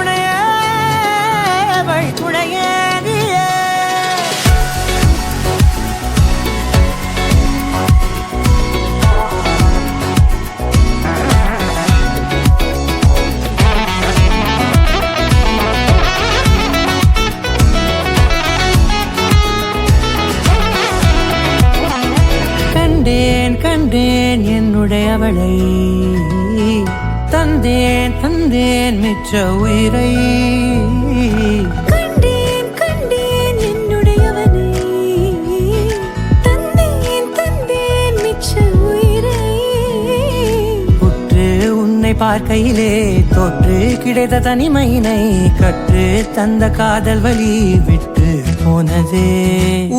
துணையே வழி துணையே நீயே. கண்டேன் கண்டேன் என்னுடையவளை, தந்தேன் தந்தேன் மிச்ச உயிரை. கண்டேன் கண்டேன் என்னுடையவனை, தந்தேன் தந்தேன் மிச்ச உயிரை. உற்று உன்னை பார்க்கையிலே தோற்று கிடைத்த தனிமையினை கற்று தந்த காதல் வழி விட்டு போனதே.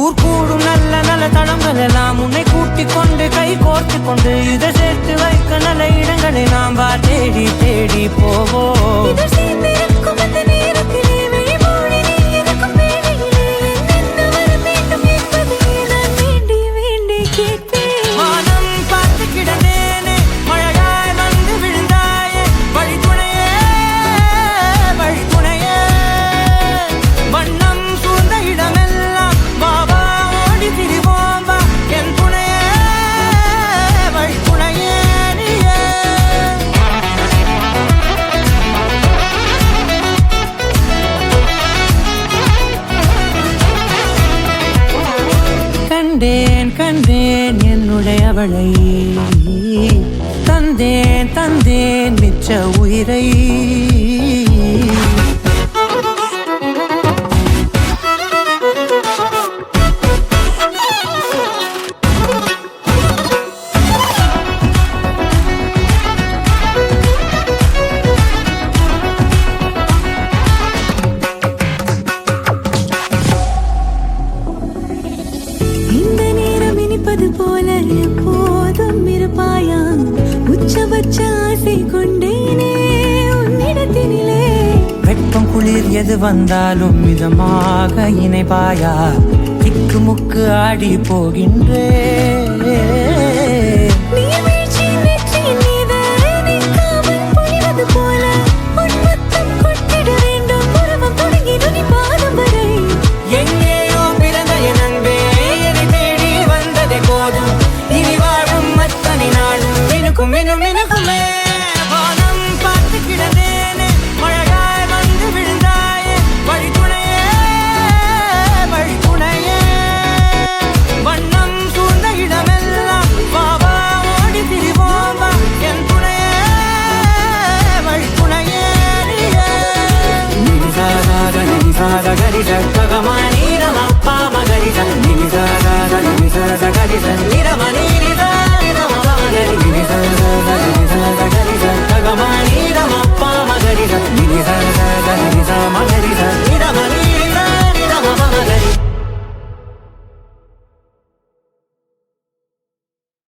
ஊர் கூடும் நல்ல நல்ல தளங்கள் எல்லாம் உன்னை கூட்டிக் கொண்டு கை கோர்த்து கொண்டு இதை சேர்த்து வைக்க நல்ல இடங்களை நாம் வா தேடி தேடி போவோம். இதழ் சேர்ந்திருக்கும் அந்த நேரத்திலே விழிமூடி நீ இருக்கும் வேளையிலே என்னென்ன வர வேண்டும் என்பதை நான் வேண்டி வேண்டி கேட்பேன். வானம் பார்த்து கிடந்தேனே, மழையாய் வந்து விழுந்தாயே, வழி துணையே வழி துணையே. வண்ணம் சூழ்ந்த இடமெல்லாம் வா வா ஓடி திரிவோம் வா, என் துணையே வழி துணையே நீயே. கண்டேன் கண்டேன் என்னுடையவளை, தந்தேன் தந்தேன் மிச்ச உயிரை. இந்த நேரம் இனிப்பது போல எப்போதும் இருப்பாயா, உச்சபட்ச ஆசை கொண்டேனே உன்னிடத்தினிலே. வெப்பம் குளிர் எது வந்தாலும் மிதமாக இணைப்பாயா, திக்கு முக்கு ஆடி போகின்றே.